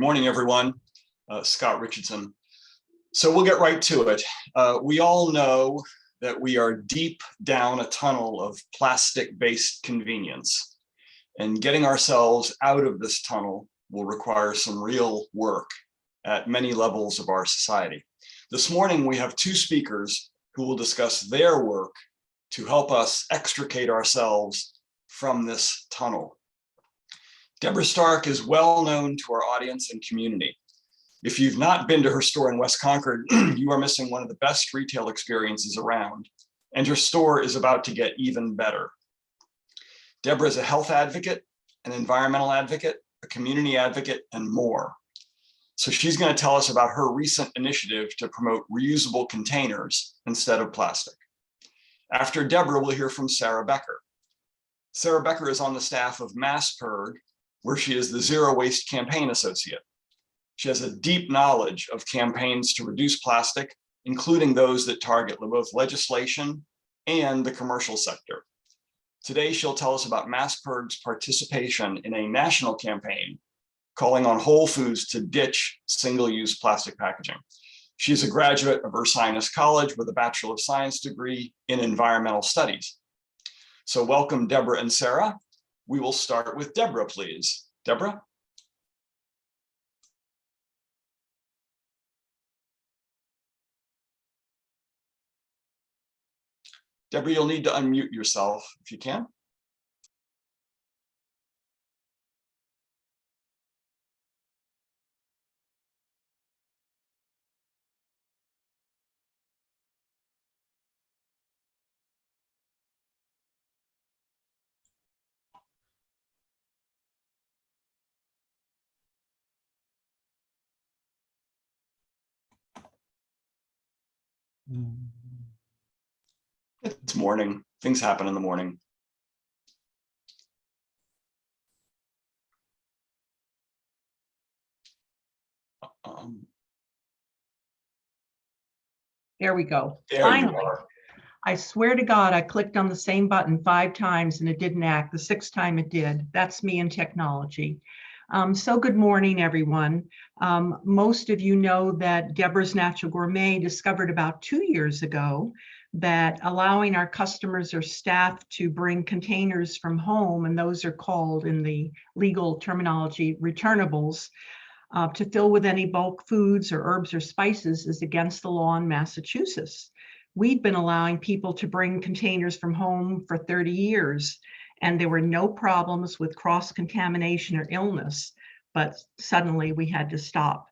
Good morning, everyone. Scott Richardson. So we'll get right to it. We all know that we are deep down a tunnel of plastic-based convenience, and getting ourselves out of this tunnel will require some real work at many levels of our society. This morning, we have two speakers who will discuss their work to help us extricate ourselves from this tunnel. Debra Stark is well known to our audience and community. If you've not been to her store in West Concord, you are missing one of the best retail experiences around, and her store is about to get even better. Debra is a health advocate, an environmental advocate, a community advocate, and more. So she's going to tell us about her recent initiative to promote reusable containers instead of plastic. After Debra, we'll hear from Sarah Becker. Sarah Becker is on the staff of MASSPIRG, where she is the Zero Waste Campaign Associate. She has a deep knowledge of campaigns to reduce plastic, including those that target both legislation and the commercial sector. Today, she'll tell us about MASSPIRG's participation in a national campaign calling on Whole Foods to ditch single-use plastic packaging. She's a graduate of Ursinus College with a Bachelor of Science degree in Environmental Studies. So welcome, Debra and Sarah. We will start with Debra, please. Debra? Debra, you'll need to unmute yourself if you can. It's morning. Things happen in the morning. There we go. There Finally. you are. I swear to God, I clicked on the same button 5 times and it didn't act. The 6th time it did. That's me and technology. So good morning, everyone. Most of you know that Debra's Natural Gourmet discovered about 2 years ago that allowing our customers or staff to bring containers from home, and those are called in the legal terminology returnables, to fill with any bulk foods or herbs or spices is against the law in Massachusetts. We'd been allowing people to bring containers from home for 30 years, and there were no problems with cross-contamination or illness, but suddenly we had to stop.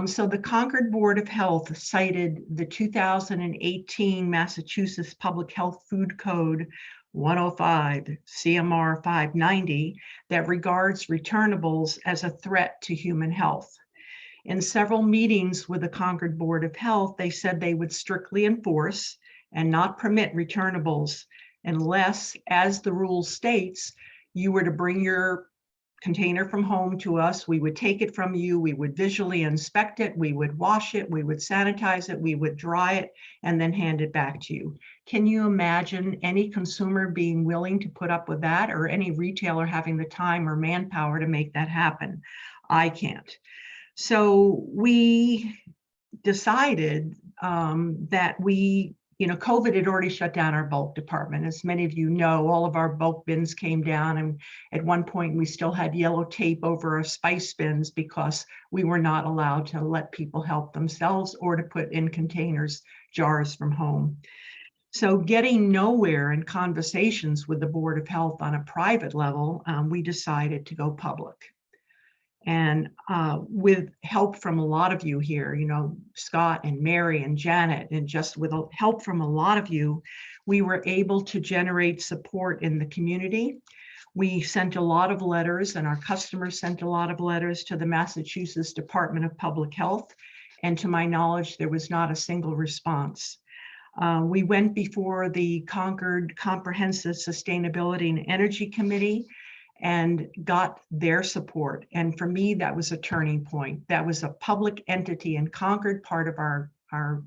So the Concord Board of Health cited the 2018 Massachusetts Public Health Food Code 105 CMR 590 that regards returnables as a threat to human health. In several meetings with the Concord Board of Health, they said they would strictly enforce and not permit returnables unless, as the rule states, you were to bring your container from home to us, we would take it from you, we would visually inspect it, we would wash it, we would sanitize it, we would dry it, and then hand it back to you. Can you imagine any consumer being willing to put up with that, or any retailer having the time or manpower to make that happen? I can't. So we decided that COVID had already shut down our bulk department. As many of you know, all of our bulk bins came down, and at one point we still had yellow tape over our spice bins because we were not allowed to let people help themselves or to put in containers jars from home. So getting nowhere in conversations with the Board of Health on a private level, we decided to go public. And with help from a lot of you here, Scott and Mary and Janet, and just with help from a lot of you, we were able to generate support in the community. We sent a lot of letters, and our customers sent a lot of letters to the Massachusetts Department of Public Health. And to my knowledge, there was not a single response. We went before the Concord Comprehensive Sustainability and Energy Committee and got their support. And for me, that was a turning point. That was a public entity in Concord, part of our our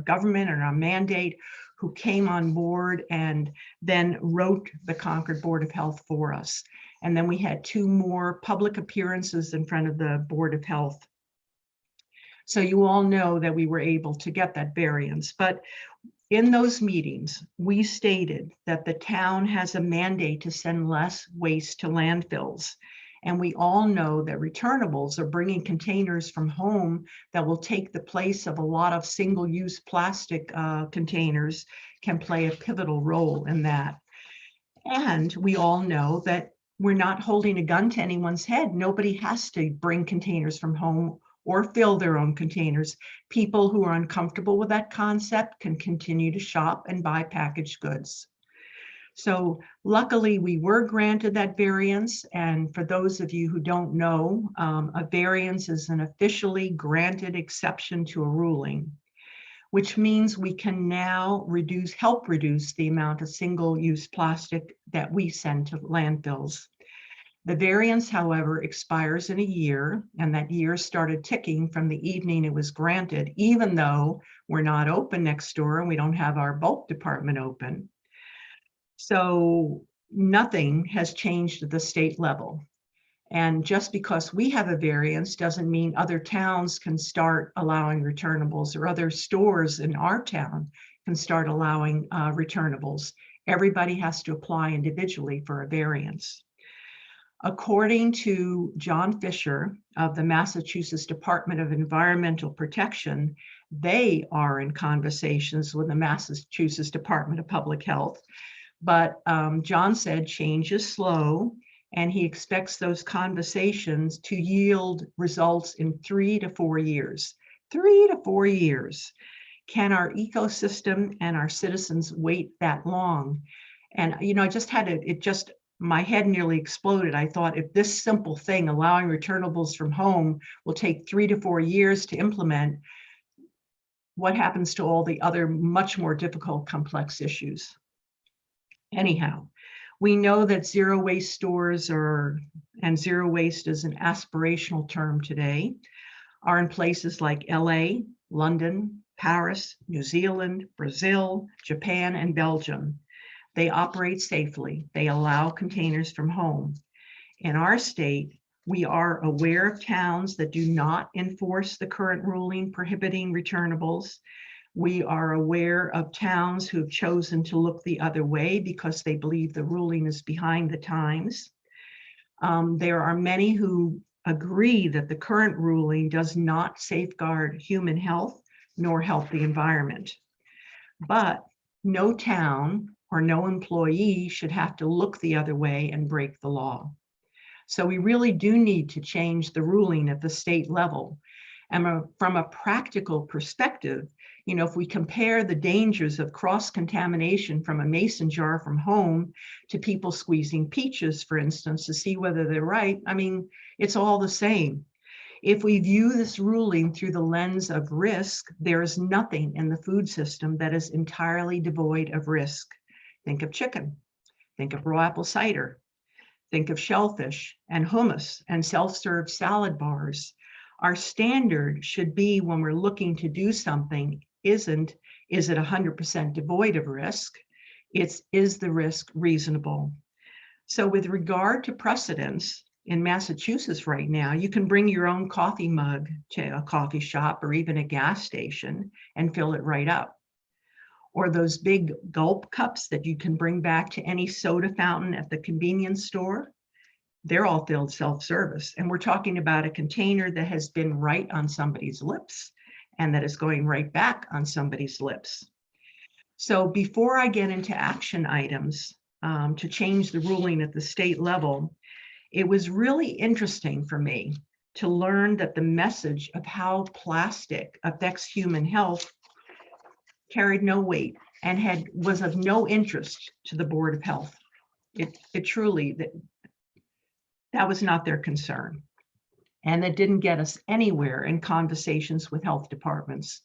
government and our mandate, who came on board and then wrote the Concord Board of Health for us. And then we had 2 more public appearances in front of the Board of Health. So you all know that we were able to get that variance. But in those meetings, we stated that the town has a mandate to send less waste to landfills. And we all know that returnables, or bringing containers from home that will take the place of a lot of single-use plastic containers, can play a pivotal role in that. And we all know that we're not holding a gun to anyone's head. Nobody has to bring containers from home or fill their own containers. People who are uncomfortable with that concept can continue to shop and buy packaged goods. So luckily, we were granted that variance. And for those of you who don't know, a variance is an officially granted exception to a ruling, which means we can now help reduce the amount of single-use plastic that we send to landfills. The variance, however, expires in a year, and that year started ticking from the evening it was granted, even though we're not open next door and we don't have our bulk department open. So nothing has changed at the state level. And just because we have a variance doesn't mean other towns can start allowing returnables, or other stores in our town can start allowing returnables. Everybody has to apply individually for a variance. According to John Fisher of the Massachusetts Department of Environmental Protection, they are in conversations with the Massachusetts Department of Public Health. But John said change is slow, and he expects those conversations to yield results in 3 to 4 years. 3 to 4 years. Can our ecosystem and our citizens wait that long? And, I just had my head nearly exploded. I thought, if this simple thing, allowing returnables from home, will take 3 to 4 years to implement, what happens to all the other much more difficult, complex issues? Anyhow, we know that zero waste stores and zero waste is an aspirational term today, are in places like LA, London, Paris, New Zealand, Brazil, Japan, and Belgium. They operate safely. They allow containers from home. In our state, we are aware of towns that do not enforce the current ruling prohibiting returnables. We are aware of towns who have chosen to look the other way because they believe the ruling is behind the times. There are many who agree that the current ruling does not safeguard human health nor help the environment. But no town or no employee should have to look the other way and break the law. So we really do need to change the ruling at the state level. And from a practical perspective, if we compare the dangers of cross-contamination from a mason jar from home to people squeezing peaches, for instance, to see whether they're right, it's all the same. If we view this ruling through the lens of risk, there is nothing in the food system that is entirely devoid of risk. Think of chicken, think of raw apple cider, think of shellfish and hummus and self-serve salad bars. Our standard should be, when we're looking to do something, is it 100% devoid of risk? Is the risk reasonable? So with regard to precedents, in Massachusetts right now, you can bring your own coffee mug to a coffee shop or even a gas station and fill it right up. Or those big gulp cups that you can bring back to any soda fountain at the convenience store, they're all filled self-service. And we're talking about a container that has been right on somebody's lips and that is going right back on somebody's lips. So before I get into action items to change the ruling at the state level, it was really interesting for me to learn that the message of how plastic affects human health carried no weight and was of no interest to the Board of Health. It truly, that was not their concern. And it didn't get us anywhere in conversations with health departments.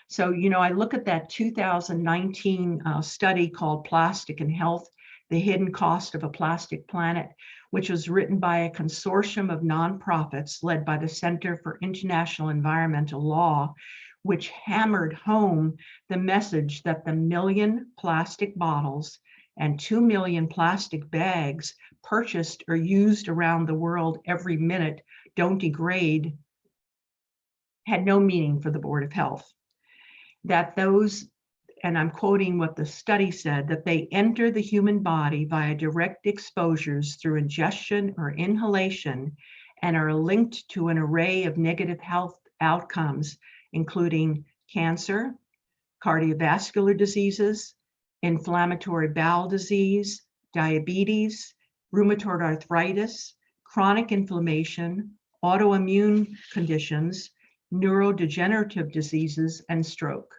So, I look at that 2019 study called Plastic and Health, The Hidden Cost of a Plastic Planet, which was written by a consortium of nonprofits led by the Center for International Environmental Law, which hammered home the message that the 1 million plastic bottles and 2 million plastic bags purchased or used around the world every minute don't degrade, had no meaning for the Board of Health. That those, and I'm quoting what the study said, that they enter the human body via direct exposures through ingestion or inhalation and are linked to an array of negative health outcomes, including cancer, cardiovascular diseases, inflammatory bowel disease, diabetes, rheumatoid arthritis, chronic inflammation, autoimmune conditions, neurodegenerative diseases, and stroke.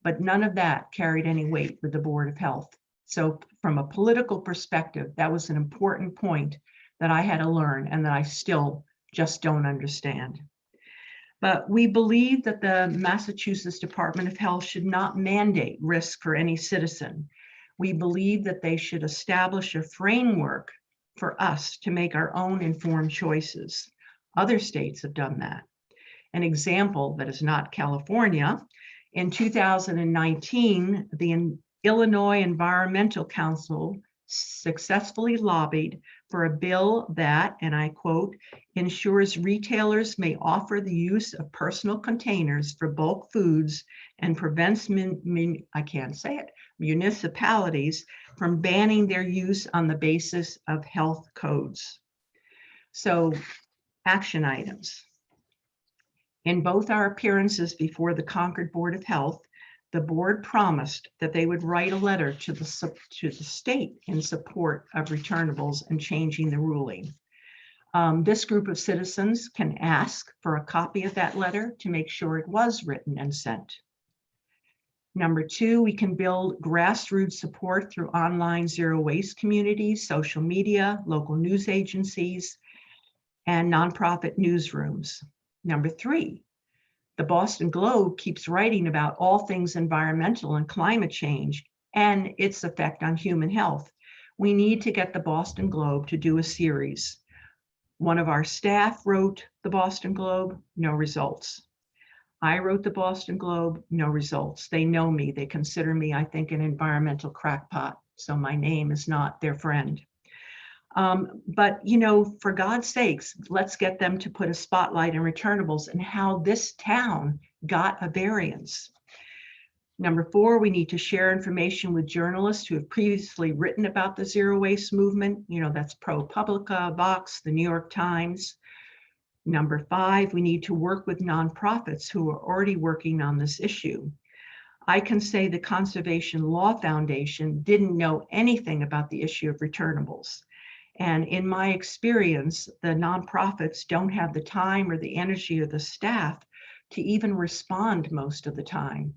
But none of that carried any weight with the Board of Health. So from a political perspective, that was an important point that I had to learn and that I still just don't understand. But we believe that the Massachusetts Department of Health should not mandate risk for any citizen. We believe that they should establish a framework for us to make our own informed choices. Other states have done that. An example that is not California, in 2019, the Illinois Environmental Council successfully lobbied for a bill that, and I quote, ensures retailers may offer the use of personal containers for bulk foods and prevents municipalities from banning their use on the basis of health codes. So, action items. In both our appearances before the Concord Board of Health, the board promised that they would write a letter to the state in support of returnables and changing the ruling. This group of citizens can ask for a copy of that letter to make sure it was written and sent. Number two, we can build grassroots support through online zero waste communities, social media, local news agencies, and nonprofit newsrooms. Number three, the Boston Globe keeps writing about all things environmental and climate change and its effect on human health. We need to get the Boston Globe to do a series. One of our staff wrote the Boston Globe, no results. I wrote the Boston Globe, no results. They know me. They consider me, I think, an environmental crackpot. So my name is not their friend. But, you know, for God's sakes, let's get them to put a spotlight on returnables and how this town got a variance. Number four, we need to share information with journalists who have previously written about the zero waste movement. You know, that's ProPublica, Vox, the New York Times. Number five, we need to work with nonprofits who are already working on this issue. I can say the Conservation Law Foundation didn't know anything about the issue of returnables. And in my experience, the nonprofits don't have the time or the energy or the staff to even respond most of the time.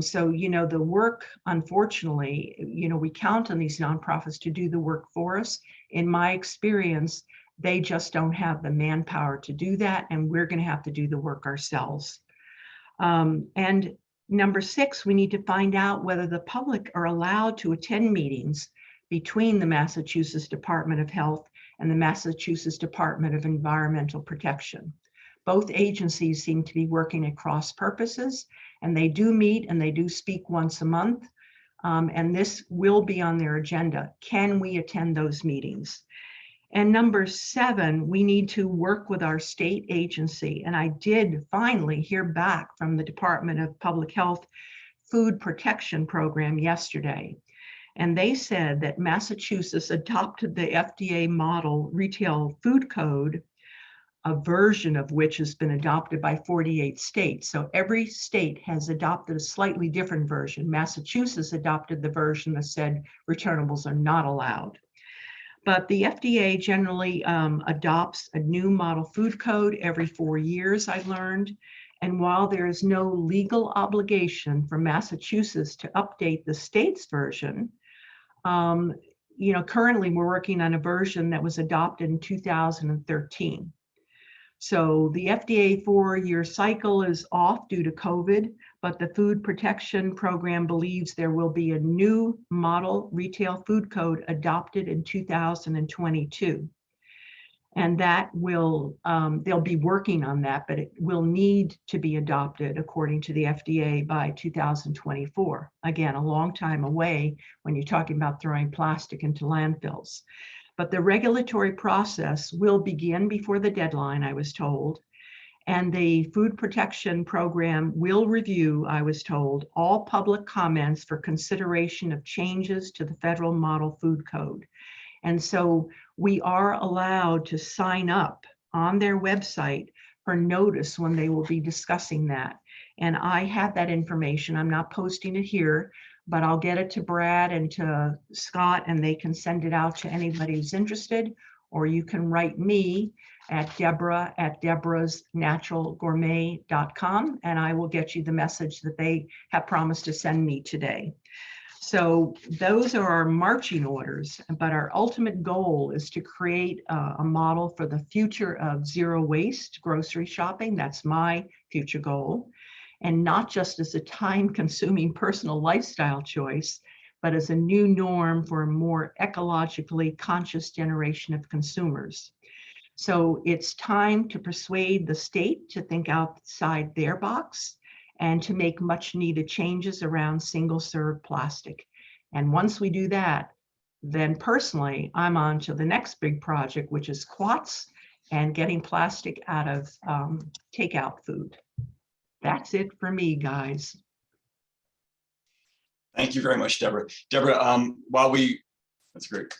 So, you know, the work, unfortunately, you know, we count on these nonprofits to do the work for us. In my experience, they just don't have the manpower to do that, and we're going to have to do the work ourselves. And number six, we need to find out whether the public are allowed to attend meetings between the Massachusetts Department of Health and the Massachusetts Department of Environmental Protection. Both agencies seem to be working at cross purposes, and they do meet and they do speak once a month. And this will be on their agenda. Can we attend those meetings? And number seven, we need to work with our state agency. And I did finally hear back from the Department of Public Health Food Protection Program yesterday. And they said that Massachusetts adopted the FDA model retail food code, a version of which has been adopted by 48 states. So every state has adopted a slightly different version. Massachusetts adopted the version that said returnables are not allowed. But the FDA generally adopts a new model food code every 4 years, I learned. And while there is no legal obligation for Massachusetts to update the state's version, you know, currently we're working on a version that was adopted in 2013. So the FDA 4-year cycle is off due to COVID, but the Food Protection Program believes there will be a new model retail food code adopted in 2022. And that will, they'll be working on that, but it will need to be adopted according to the FDA by 2024. Again, a long time away when you're talking about throwing plastic into landfills. But the regulatory process will begin before the deadline, I was told. And the Food Protection Program will review, I was told, all public comments for consideration of changes to the Federal Model Food Code. And so we are allowed to sign up on their website for notice when they will be discussing that. And I have that information. I'm not posting it here, but I'll get it to Brad and to Scott, and they can send it out to anybody who's interested, or you can write me at Debra at debrasnaturalgourmet.com, and I will get you the message that they have promised to send me today. So those are our marching orders, but our ultimate goal is to create a model for the future of zero waste grocery shopping. That's my future goal. And not just as a time-consuming personal lifestyle choice, but as a new norm for a more ecologically conscious generation of consumers. So it's time to persuade the state to think outside their box and to make much needed changes around single-serve plastic. And once we do that, then personally, I'm on to the next big project, which is quats and getting plastic out of takeout food. That's it for me, guys. Thank you very much, Debra. Debra, that's great.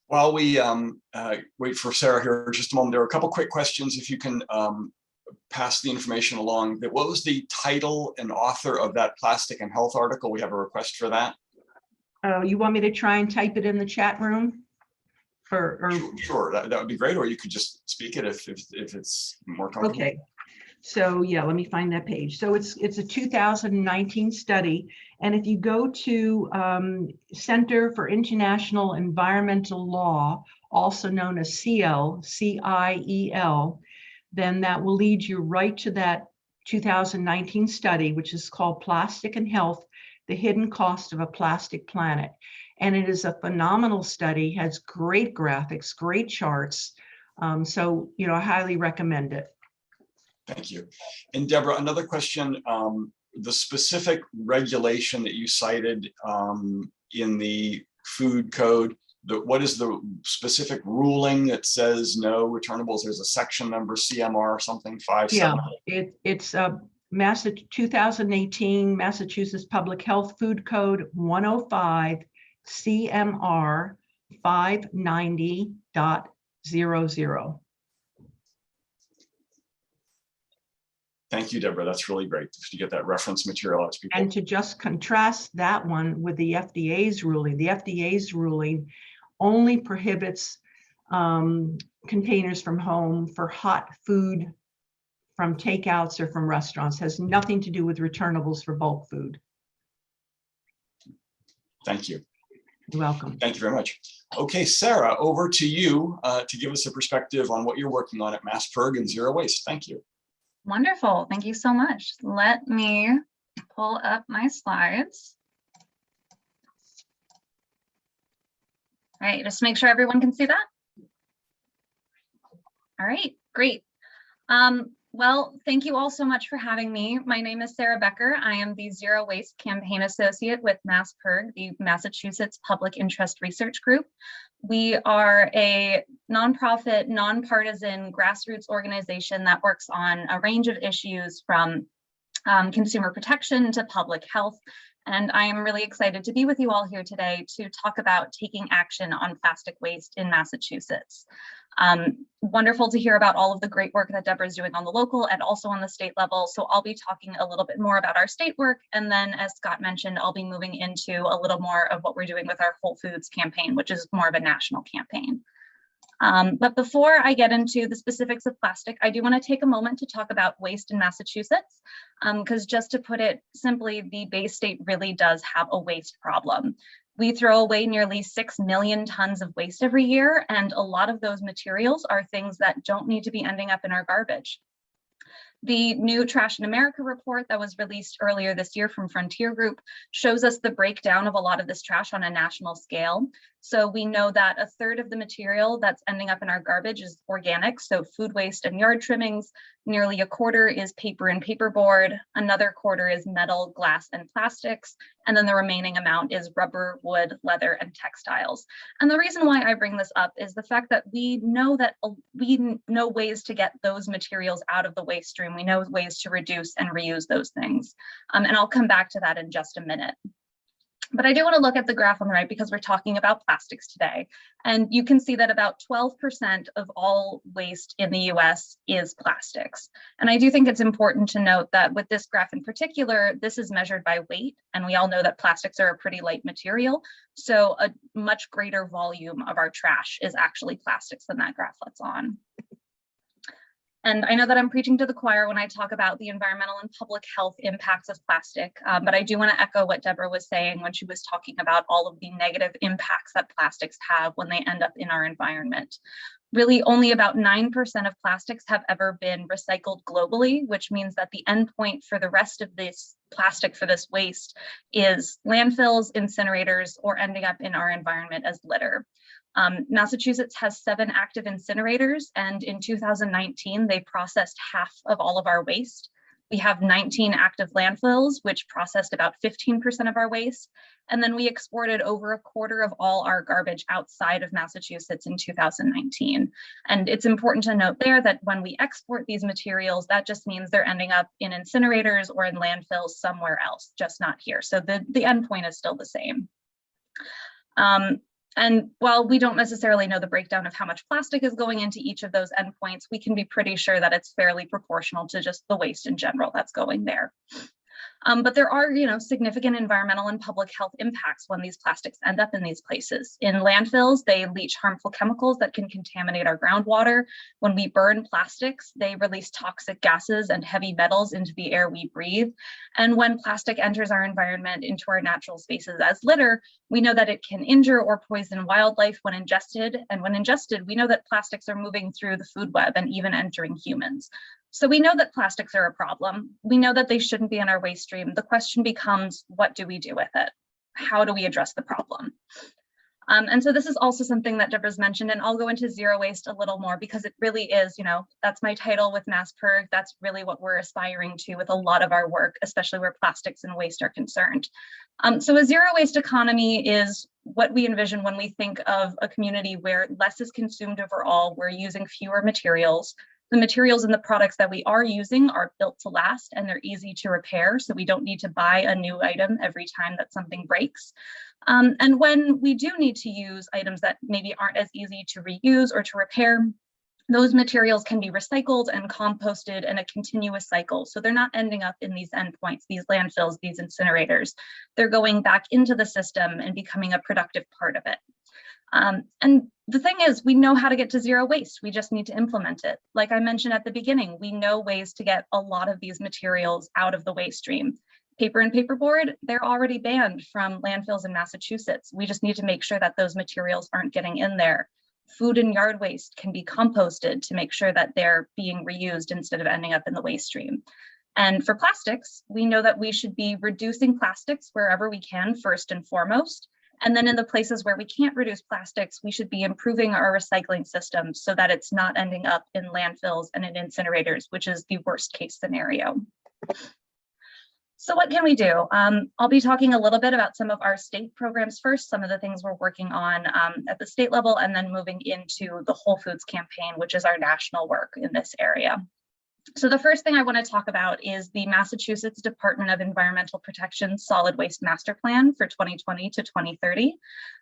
While we wait for Sarah here just a moment, there are a couple quick questions. If you can pass the information along. What was the title and author of that Plastic and Health article? We have a request for that. Oh, you want me to try and type it in the chat room? Sure, that would be great. Or you could just speak it if it's more comfortable. Okay. So yeah, let me find that page. So it's a 2019 study. And if you go to Center for International Environmental Law, also known as CIEL, then that will lead you right to that 2019 study, which is called Plastic and Health, the Hidden Cost of a Plastic Planet. And it is a phenomenal study, has great graphics, great charts. So, I highly recommend it. Thank you. And Debra, another question, the specific regulation that you cited in the food code, what is the specific ruling that says no returnables? There's a section number, CMR or something, 57. Yeah, it's 2018 Massachusetts Public Health Food Code 105 CMR 590.00. Thank you, Debra. That's really great to get that reference material out to people. And to just contrast that one with the FDA's ruling only prohibits containers from home for hot food from takeouts or from restaurants, has nothing to do with returnables for bulk food. Thank you. You're welcome. Thank you very much. Okay, Sarah, over to you to give us a perspective on what you're working on at MASSPIRG and Zero Waste. Thank you. Wonderful. Thank you so much. Let me pull up my slides. All right, just make sure everyone can see that. All right, great. Well, thank you all so much for having me. My name is Sarah Becker. I am the Zero Waste Campaign Associate with MASSPIRG, the Massachusetts Public Interest Research Group. We are a nonprofit, nonpartisan grassroots organization that works on a range of issues from consumer protection to public health. And I am really excited to be with you all here today to talk about taking action on plastic waste in Massachusetts. Wonderful to hear about all of the great work that Debra is doing on the local and also on the state level. So I'll be talking a little bit more about our state work. And then, as Scott mentioned, I'll be moving into a little more of what we're doing with our Whole Foods campaign, which is more of a national campaign. But before I get into the specifics of plastic, I do want to take a moment to talk about waste in Massachusetts, because just to put it simply, the Bay State really does have a waste problem. We throw away nearly 6 million tons of waste every year, and a lot of those materials are things that don't need to be ending up in our garbage. The new Trash in America report that was released earlier this year from Frontier Group shows us the breakdown of a lot of this trash on a national scale. So we know that a third of the material that's ending up in our garbage is organic, so food waste and yard trimmings. Nearly a quarter is paper and paperboard. Another quarter is metal, glass, and plastics. And then the remaining amount is rubber, wood, leather, and textiles. And the reason why I bring this up is the fact that we know ways to get those materials out of the waste stream. We know ways to reduce and reuse those things. And I'll come back to that in just a minute. But I do want to look at the graph on the right because we're talking about plastics today. And you can see that about 12% of all waste in the US is plastics. And I do think it's important to note that with this graph in particular, this is measured by weight. And we all know that plastics are a pretty light material. So a much greater volume of our trash is actually plastics than that graph lets on. And I know that I'm preaching to the choir when I talk about the environmental and public health impacts of plastic, but I do want to echo what Debra was saying when she was talking about all of the negative impacts that plastics have when they end up in our environment. Really, only about 9% of plastics have ever been recycled globally, which means that the endpoint for the rest of this plastic, for this waste, is landfills, incinerators, or ending up in our environment as litter. Massachusetts has 7 active incinerators, and in 2019, they processed half of all of our waste. We have 19 active landfills, which processed about 15% of our waste. And then we exported over a quarter of all our garbage outside of Massachusetts in 2019. And it's important to note there that when we export these materials, that just means they're ending up in incinerators or in landfills somewhere else, just not here. So the endpoint is still the same. And while we don't necessarily know the breakdown of how much plastic is going into each of those endpoints, we can be pretty sure that it's fairly proportional to just the waste in general that's going there. But there are, significant environmental and public health impacts when these plastics end up in these places. In landfills, they leach harmful chemicals that can contaminate our groundwater. When we burn plastics, they release toxic gases and heavy metals into the air we breathe. And when plastic enters our environment into our natural spaces as litter, we know that it can injure or poison wildlife when ingested. And when ingested, we know that plastics are moving through the food web and even entering humans. So we know that plastics are a problem. We know that they shouldn't be in our waste stream. The question becomes, what do we do with it? How do we address the problem? And so this is also something that Debra's mentioned, and I'll go into zero waste a little more because it really is, that's my title with MassPIRG. That's really what we're aspiring to with a lot of our work, especially where plastics and waste are concerned. So a zero waste economy is what we envision when we think of a community where less is consumed overall, we're using fewer materials. The materials and the products that we are using are built to last and they're easy to repair, so we don't need to buy a new item every time that something breaks. And when we do need to use items that maybe aren't as easy to reuse or to repair, those materials can be recycled and composted in a continuous cycle. So they're not ending up in these endpoints, these landfills, these incinerators. They're going back into the system and becoming a productive part of it. And the thing is, we know how to get to zero waste. We just need to implement it. Like I mentioned at the beginning, we know ways to get a lot of these materials out of the waste stream. Paper and paperboard, they're already banned from landfills in Massachusetts. We just need to make sure that those materials aren't getting in there. Food and yard waste can be composted to make sure that they're being reused instead of ending up in the waste stream. And for plastics, we know that we should be reducing plastics wherever we can, first and foremost. And then in the places where we can't reduce plastics, we should be improving our recycling systems so that it's not ending up in landfills and in incinerators, which is the worst case scenario. So what can we do? I'll be talking a little bit about some of our state programs first, some of the things we're working on at the state level, and then moving into the Whole Foods campaign, which is our national work in this area. So the first thing I want to talk about is the Massachusetts Department of Environmental Protection Solid Waste Master Plan for 2020 to 2030.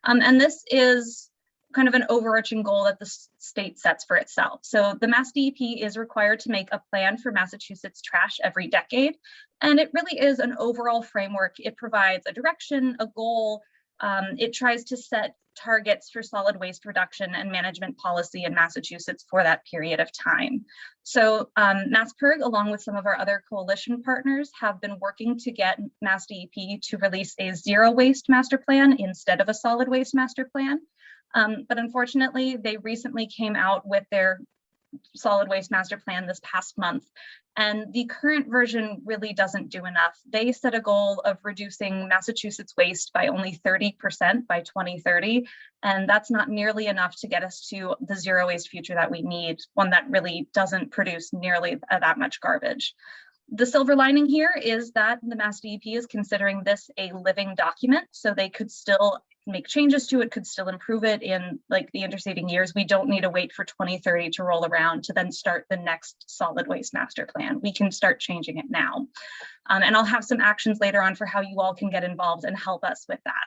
And this is kind of an overarching goal that the state sets for itself. So the MassDEP is required to make a plan for Massachusetts trash every decade. And it really is an overall framework. It provides a direction, a goal. It tries to set targets for solid waste reduction and management policy in Massachusetts for that period of time. So MassPIRG, along with some of our other coalition partners, have been working to get MassDEP to release a zero waste master plan instead of a solid waste master plan. But unfortunately, they recently came out with their solid waste master plan this past month. And the current version really doesn't do enough. They set a goal of reducing Massachusetts waste by only 30% by 2030. And that's not nearly enough to get us to the zero waste future that we need, one that really doesn't produce nearly that much garbage. The silver lining here is that the MassDEP is considering this a living document, so they could still make changes to it, could still improve it in like the interceding years. We don't need to wait for 2030 to roll around to then start the next solid waste master plan. We can start changing it now. And I'll have some actions later on for how you all can get involved and help us with that.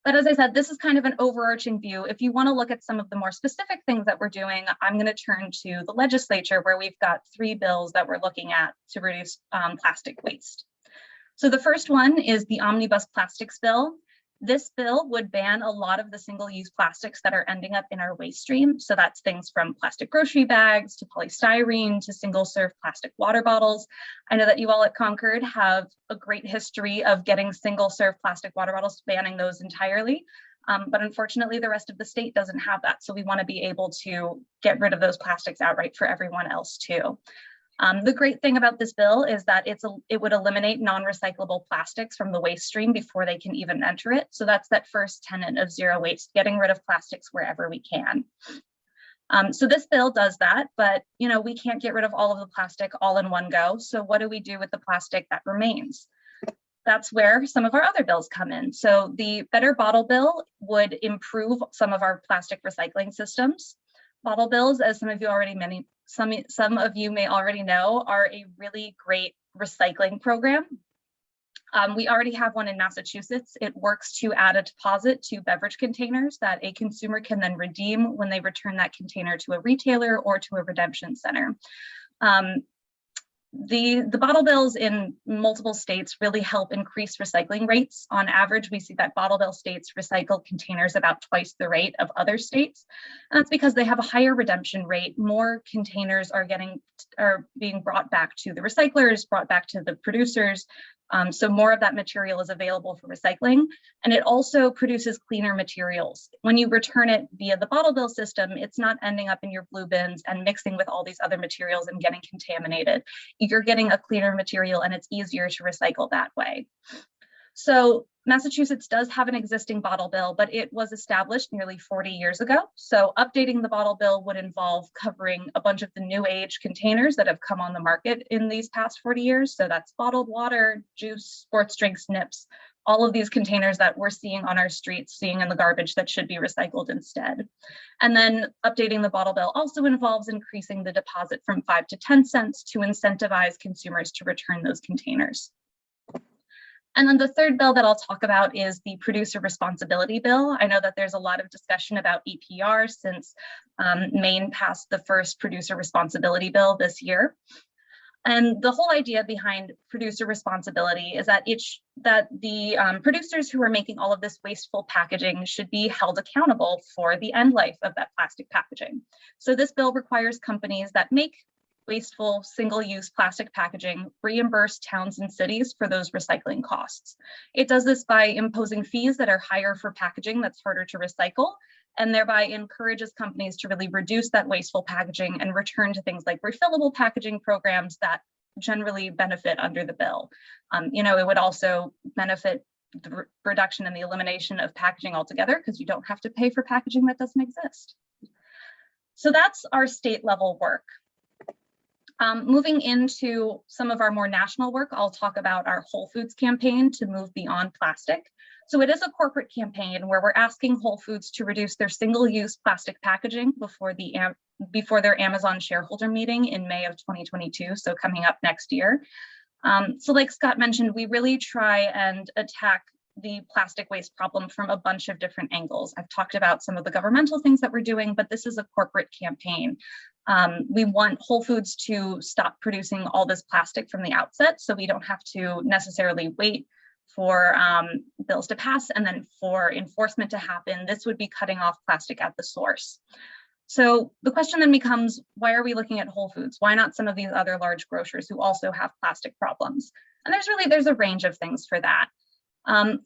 But as I said, this is kind of an overarching view. If you want to look at some of the more specific things that we're doing, I'm going to turn to the legislature, where we've got 3 bills that we're looking at to reduce plastic waste. So the first one is the Omnibus plastics bill. This bill would ban a lot of the single-use plastics that are ending up in our waste stream. So that's things from plastic grocery bags to polystyrene to single-serve plastic water bottles. I know that you all at Concord have a great history of getting single-serve plastic water bottles, banning those entirely. But unfortunately, the rest of the state doesn't have that. So we want to be able to get rid of those plastics outright for everyone else too. The great thing about this bill is that it would eliminate non-recyclable plastics from the waste stream before they can even enter it. So that's that first tenet of zero waste, getting rid of plastics wherever we can. So this bill does that, but we can't get rid of all of the plastic all in one go. So what do we do with the plastic that remains? That's where some of our other bills come in. So the Better Bottle Bill would improve some of our plastic recycling systems. Bottle bills, as some of you may already know, are a really great recycling program. We already have one in Massachusetts. It works to add a deposit to beverage containers that a consumer can then redeem when they return that container to a retailer or to a redemption center. The bottle bills in multiple states really help increase recycling rates. On average, we see that bottle bill states recycle containers about twice the rate of other states. And that's because they have a higher redemption rate. More containers are being brought back to the recyclers, brought back to the producers. So more of that material is available for recycling, and it also produces cleaner materials. When you return it via the bottle bill system, it's not ending up in your blue bins and mixing with all these other materials and getting contaminated. You're getting a cleaner material, and it's easier to recycle that way. So Massachusetts does have an existing bottle bill, but it was established nearly 40 years ago. So updating the bottle bill would involve covering a bunch of the new age containers that have come on the market in these past 40 years. So that's bottled water, juice, sports drinks, nips, all of these containers that we're seeing on our streets, seeing in the garbage that should be recycled instead. And then updating the bottle bill also involves increasing the deposit from 5 to 10 cents to incentivize consumers to return those containers. And then the third bill that I'll talk about is the producer responsibility bill. I know that there's a lot of discussion about EPR since Maine passed the first producer responsibility bill this year. And the whole idea behind producer responsibility is that the producers who are making all of this wasteful packaging should be held accountable for the end life of that plastic packaging. So this bill requires companies that make wasteful single-use plastic packaging reimburse towns and cities for those recycling costs. It does this by imposing fees that are higher for packaging that's harder to recycle, and thereby encourages companies to really reduce that wasteful packaging and return to things like refillable packaging programs that generally benefit under the bill. It would also benefit the reduction and the elimination of packaging altogether, because you don't have to pay for packaging that doesn't exist. So that's our state level work. Moving into some of our more national work, I'll talk about our Whole Foods campaign to move beyond plastic. So it is a corporate campaign where we're asking Whole Foods to reduce their single-use plastic packaging before their Amazon shareholder meeting in May of 2022, so coming up next year. So like Scott mentioned, we really try and attack the plastic waste problem from a bunch of different angles. I've talked about some of the governmental things that we're doing, but this is a corporate campaign. We want Whole Foods to stop producing all this plastic from the outset, so we don't have to necessarily wait for bills to pass and then for enforcement to happen. This would be cutting off plastic at the source. So the question then becomes, why are we looking at Whole Foods? Why not some of these other large grocers who also have plastic problems? And there's a range of things for that.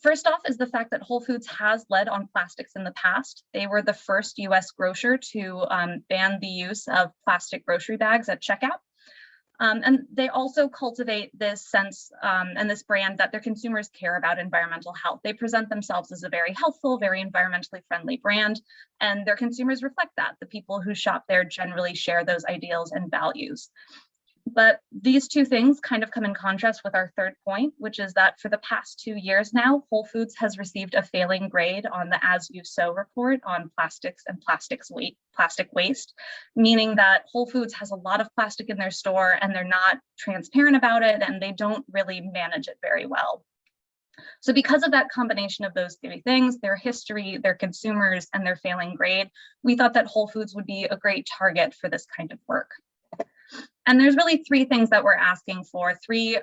First off is the fact that Whole Foods has led on plastics in the past. They were the first US grocer to ban the use of plastic grocery bags at checkout. And they also cultivate this sense and this brand that their consumers care about environmental health. They present themselves as a very healthful, very environmentally friendly brand, and their consumers reflect that. The people who shop there generally share those ideals and values. But these two things kind of come in contrast with our third point, which is that for the past 2 years now, Whole Foods has received a failing grade on the As You Sow report on plastics and plastic waste, meaning that Whole Foods has a lot of plastic in their store and they're not transparent about it and they don't really manage it very well. So because of that combination of those three things, their history, their consumers, and their failing grade, we thought that Whole Foods would be a great target for this kind of work. And there's really three things that we're asking for, three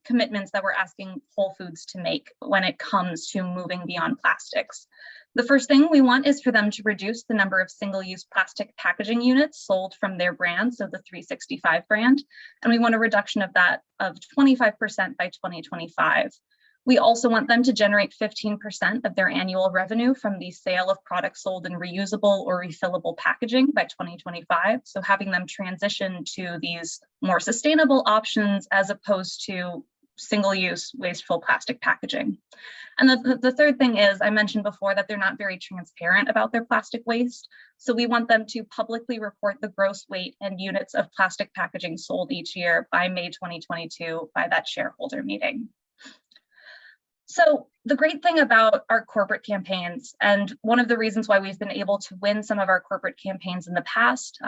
commitments that we're asking Whole Foods to make when it comes to moving beyond plastics. The first thing we want is for them to reduce the number of single-use plastic packaging units sold from their brand, so the 365 brand, and we want a reduction of that of 25% by 2025. We also want them to generate 15% of their annual revenue from the sale of products sold in reusable or refillable packaging by 2025. So having them transition to these more sustainable options as opposed to single-use wasteful plastic packaging. And the third thing is, I mentioned before that they're not very transparent about their plastic waste. So we want them to publicly report the gross weight and units of plastic packaging sold each year by May 2022 by that shareholder meeting. So the great thing about our corporate campaigns, and one of the reasons why we've been able to win some of our corporate campaigns in the past,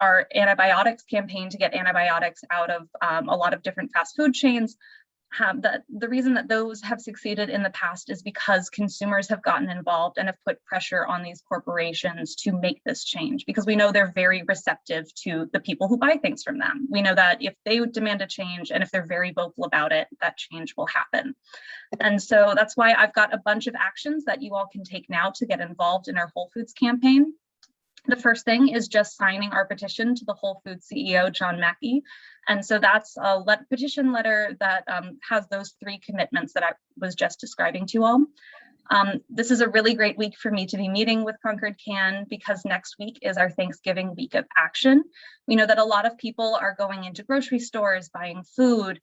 our antibiotics campaign to get antibiotics out of a lot of different fast food chains, the reason that those have succeeded in the past is because consumers have gotten involved and have put pressure on these corporations to make this change, because we know they're very receptive to the people who buy things from them. We know that if they demand a change and if they're very vocal about it, that change will happen. And so that's why I've got a bunch of actions that you all can take now to get involved in our Whole Foods campaign. The first thing is just signing our petition to the Whole Foods CEO, John Mackey. And so that's a petition letter that has those three commitments that I was just describing to you all. This is a really great week for me to be meeting with ConcordCAN because next week is our Thanksgiving week of action. We know that a lot of people are going into grocery stores, buying food,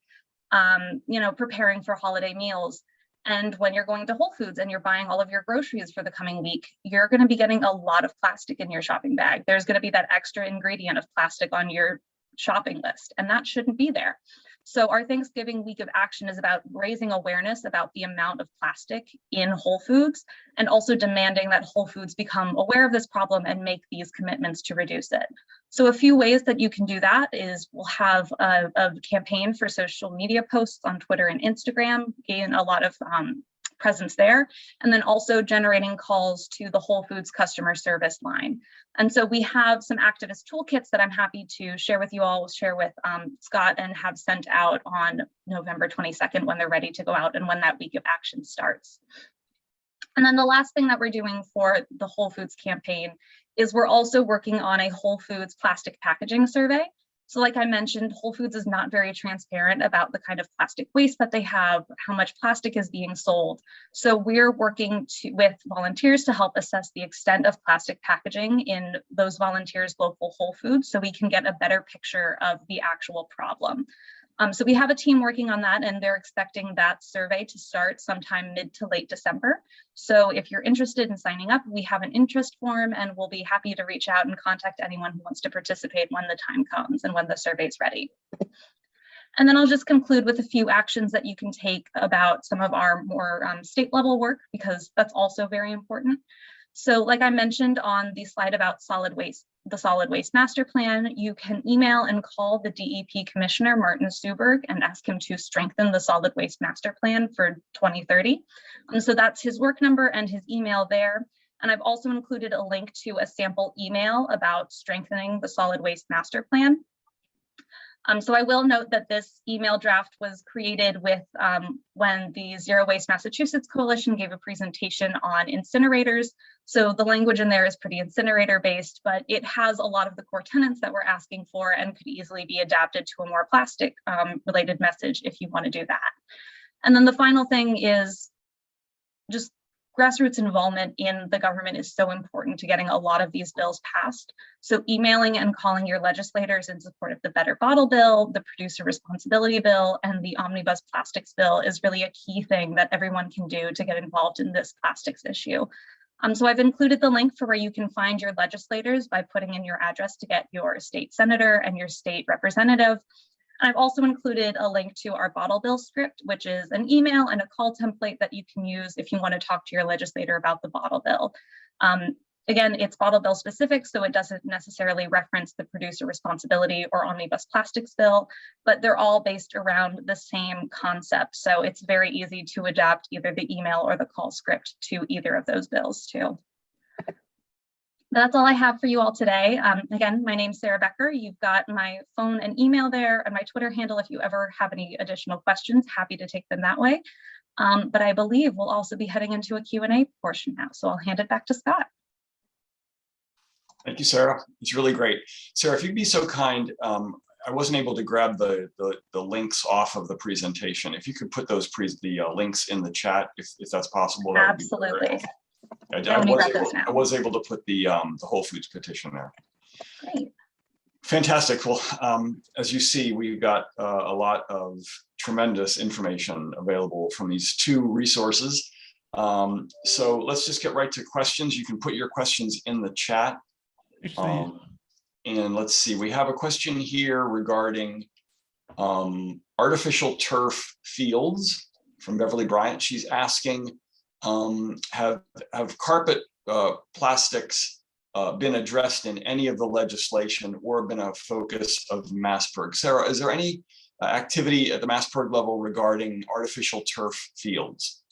preparing for holiday meals. And when you're going to Whole Foods and you're buying all of your groceries for the coming week, you're going to be getting a lot of plastic in your shopping bag. There's going to be that extra ingredient of plastic on your shopping list, and that shouldn't be there. So our Thanksgiving week of action is about raising awareness about the amount of plastic in Whole Foods and also demanding that Whole Foods become aware of this problem and make these commitments to reduce it. So a few ways that you can do that is we'll have a campaign for social media posts on Twitter and Instagram, gain a lot of presence there, and then also generating calls to the Whole Foods customer service line. And so we have some activist toolkits that I'm happy to share with you all, share with Scott, and have sent out on November 22nd when they're ready to go out and when that week of action starts. And then the last thing that we're doing for the Whole Foods campaign is we're also working on a Whole Foods plastic packaging survey. So like I mentioned, Whole Foods is not very transparent about the kind of plastic waste that they have, how much plastic is being sold. So we're working with volunteers to help assess the extent of plastic packaging in those volunteers' local Whole Foods so we can get a better picture of the actual problem. So we have a team working on that, and they're expecting that survey to start sometime mid to late December. So if you're interested in signing up, we have an interest form, and we'll be happy to reach out and contact anyone who wants to participate when the time comes and when the survey's ready. And then I'll just conclude with a few actions that you can take about some of our more state level work, because that's also very important. So like I mentioned on the slide about the solid waste master plan, you can email and call the DEP Commissioner, Martin Suberg, and ask him to strengthen the solid waste master plan for 2030. So that's his work number and his email there. And I've also included a link to a sample email about strengthening the solid waste master plan. So I will note that this email draft was created with when the Zero Waste Massachusetts Coalition gave a presentation on incinerators. So the language in there is pretty incinerator based, but it has a lot of the core tenets that we're asking for and could easily be adapted to a more plastic related message if you want to do that. And then the final thing is just grassroots involvement in the government is so important to getting a lot of these bills passed. So emailing and calling your legislators in support of the Better Bottle Bill, the Producer Responsibility Bill, and the Omnibus Plastics Bill is really a key thing that everyone can do to get involved in this plastics issue. So I've included the link for where you can find your legislators by putting in your address to get your state senator and your state representative. I've also included a link to our bottle bill script, which is an email and a call template that you can use if you want to talk to your legislator about the bottle bill. Again, it's bottle bill specific, so it doesn't necessarily reference the producer responsibility or omnibus plastics bill, but they're all based around the same concept. So it's very easy to adapt either the email or the call script to either of those bills too. That's all I have for you all today. Again, my name's Sarah Becker. You've got my phone and email there and my Twitter handle. If you ever have any additional questions, happy to take them that way. But I believe we'll also be heading into a Q&A portion now. So I'll hand it back to Scott. Thank you, Sarah. It's really great. Sarah, if you'd be so kind, I wasn't able to grab the links off of the presentation. If you could put those links in the chat, if that's possible. That Absolutely. I was able to put the Whole Foods petition there. Great. Fantastic. Well, as you see, we've got a lot of tremendous information available from these two resources. So let's just get right to questions. You can put your questions in the chat. And let's see, we have a question here regarding artificial turf fields from Beverly Bryant. She's asking, have carpet plastics been addressed in any of the legislation or been a focus of MASSPIRG? Sarah, is there any activity at the MASSPIRG level regarding artificial turf fields?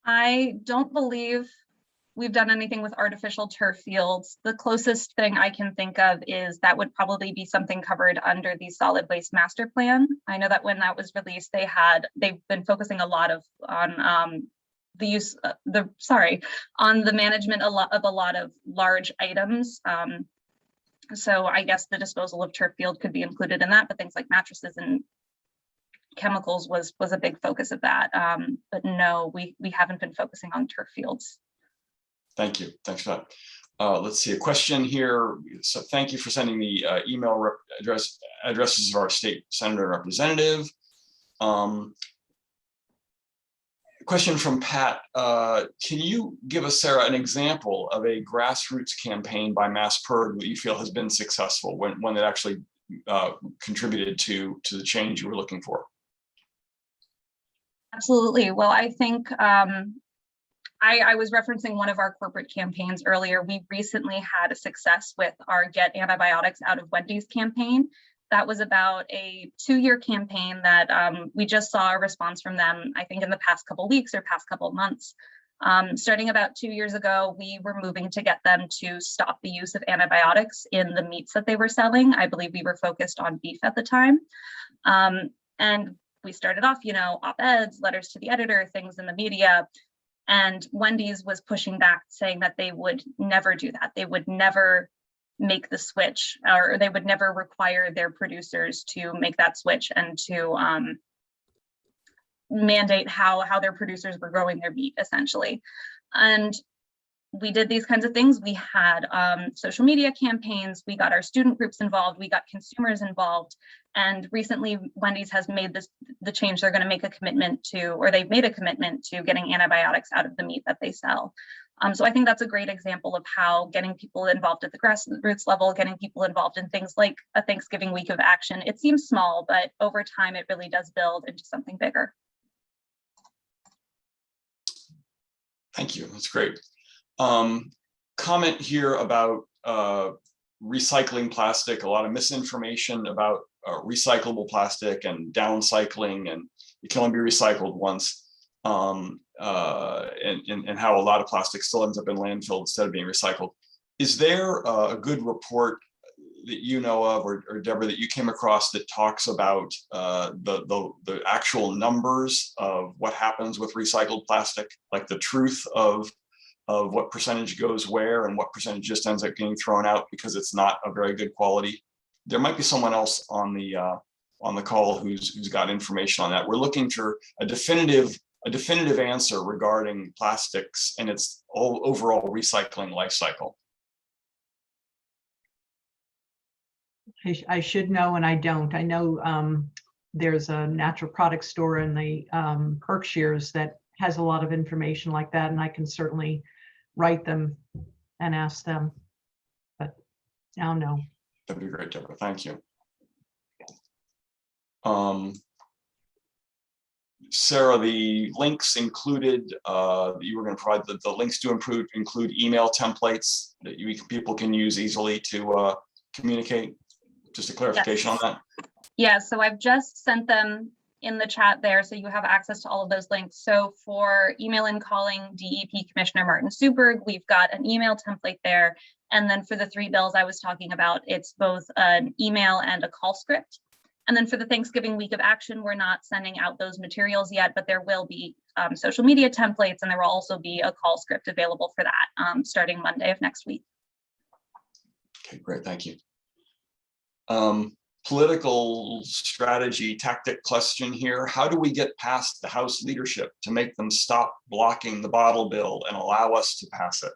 I don't believe we've done anything with artificial turf fields. The closest thing I can think of is that would probably be something covered under the solid waste master plan. I know that when that was released, they've been focusing a lot on on the management of a lot of large items. So I guess the disposal of turf field could be included in that, but things like mattresses and chemicals was a big focus of that. But no, we haven't been focusing on turf fields. Thank you. Thanks for that. Let's see a question here. So thank you for sending the email addresses of our state senator and representative. Question from Pat. Can you give us, Sarah, an example of a grassroots campaign by MASSPIRG that you feel has been successful, one that actually contributed to the change you were looking for? Absolutely. Well, I think I was referencing one of our corporate campaigns earlier. We recently had a success with our Get Antibiotics Out of Wendy's campaign. That was about a 2-year campaign that we just saw a response from them, I think in the past couple of weeks or past couple of months. Starting about 2 years ago, we were moving to get them to stop the use of antibiotics in the meats that they were selling. I believe we were focused on beef at the time. And we started off, op-eds, letters to the editor, things in the media. And Wendy's was pushing back, saying that they would never do that. They would never make the switch, or they would never require their producers to make that switch and to mandate how their producers were growing their meat, essentially. And we did these kinds of things. We had social media campaigns, we got our student groups involved, we got consumers involved. And recently Wendy's has made the change. They're going to make a commitment to, or they've made a commitment to getting antibiotics out of the meat that they sell. So I think that's a great example of how getting people involved at the grassroots level, getting people involved in things like a Thanksgiving week of action. It seems small, but over time it really does build into something bigger. Thank you. That's great. Comment here about recycling plastic. A lot of misinformation about recyclable plastic and downcycling, and it can only be recycled once, and how a lot of plastic still ends up in landfill instead of being recycled. Is there a good report that you know of, or Debra, that you came across that talks about the actual numbers of what happens with recycled plastic, like the truth of what percentage goes where and what percentage just ends up getting thrown out because it's not a very good quality? There might be someone else on the call who's got information on that. We're looking for a definitive a definitive answer regarding plastics and its overall recycling life cycle? I should know, and I don't. I know there's a natural product store in the Berkshires that has a lot of information like that, and I can certainly write them and ask them, but I don't know. That'd be great, Deborah. Thank you. Sarah, the links included, you were going to provide the links to include email templates that people can use easily to communicate. Just a clarification on that. Yeah, so I've just sent them in the chat there, so you have access to all of those links. So for email and calling DEP Commissioner Martin Suberg, we've got an email template there. And then for the 3 bills I was talking about, it's both an email and a call script. And then for the Thanksgiving week of action, we're not sending out those materials yet, but there will be social media templates, and there will also be a call script available for that starting Monday of next week. Okay, great, thank you. Political strategy tactic question here. How do we get past the House leadership to make them stop blocking the bottle bill and allow us to pass it?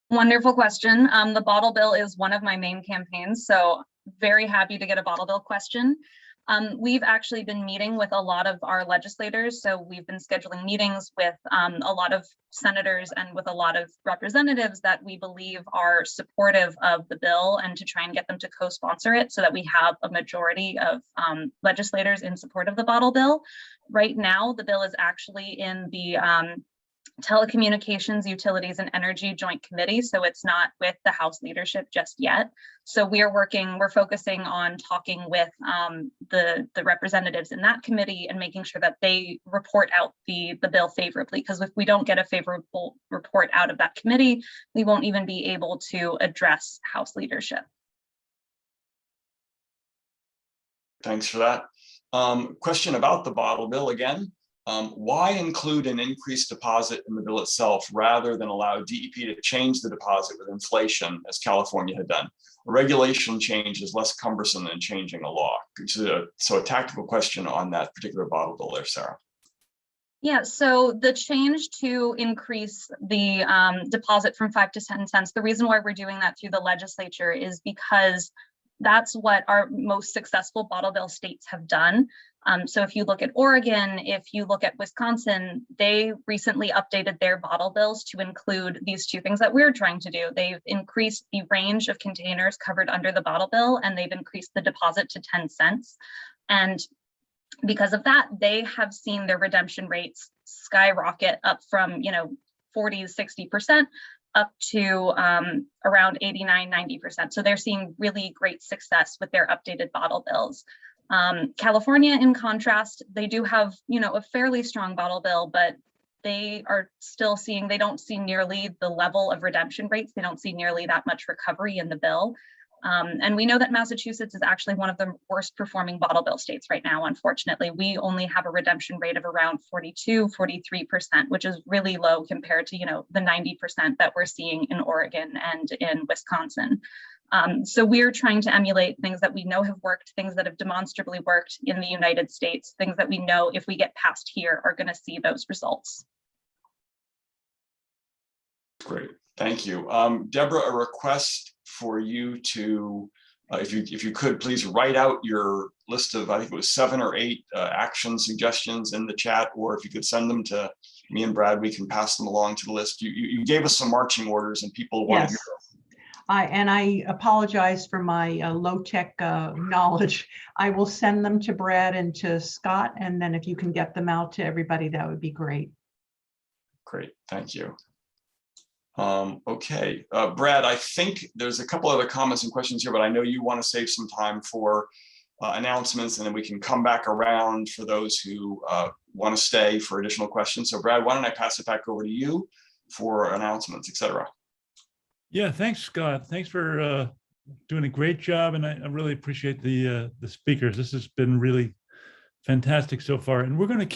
Wonderful question. The bottle bill is one of my main campaigns, so very happy to get a bottle bill question. We've actually been meeting with a lot of our legislators. So we've been scheduling meetings with a lot of senators and with a lot of representatives that we believe are supportive of the bill, and to try and get them to co-sponsor it so that we have a majority of legislators in support of the bottle bill. Right now, the bill is actually in the Telecommunications, Utilities, and Energy Joint Committee, so it's not with the House leadership just yet. So we're focusing on talking with the representatives in that committee and making sure that they report out the bill favorably, because if we don't get a favorable report out of that committee, we won't even be able to address House leadership. Thanks for that. Question about the bottle bill again. Why include an increased deposit in the bill itself rather than allow DEP to change the deposit with inflation, as California had done? A regulation change is less cumbersome than changing a law. So a tactical question on that particular bottle bill there, Sarah. Yeah, so the change to increase the deposit from 5 to 10 cents, the reason why we're doing that through the legislature is because that's what our most successful bottle bill states have done. So if you look at Oregon, if you look at Wisconsin, they recently updated their bottle bills to include these 2 things that we're trying to do. They've increased the range of containers covered under the bottle bill, and they've increased the deposit to 10 cents. And because of that, they have seen their redemption rates skyrocket up from 40 to 60% up to around 89, 90%. So they're seeing really great success with their updated bottle bills. California, in contrast, they do have, a fairly strong bottle bill, but they are still seeing, they don't see nearly the level of redemption rates. They don't see nearly that much recovery in the bill. And we know that Massachusetts is actually one of the worst performing bottle bill states right now. Unfortunately, we only have a redemption rate of around 42, 43%, which is really low compared to, the 90% that we're seeing in Oregon and in Wisconsin. So we're trying to emulate things that we know have worked, things that have demonstrably worked in the United States, things that we know if we get past here are going to see those results. Great, thank you. Debra, a request for you to, if you could please write out your list of, I think it was 7 or 8 action suggestions in the chat, or if you could send them to me and Brad, we can pass them along to the list. You gave us some marching orders and people want to hear them. I apologize for my low-tech knowledge. I will send them to Brad and to Scott, and then if you can get them out to everybody, that would be great. Great, thank you. Okay, Brad, I think there's a couple other comments and questions here, but I know you want to save some time for announcements, and then we can come back around for those who want to stay for additional questions. So Brad, why don't I pass it back over to you for announcements, etc. Yeah, thanks, Scott. Thanks for doing a great job, and I really appreciate the speakers. This has been really fantastic so far, and we're going to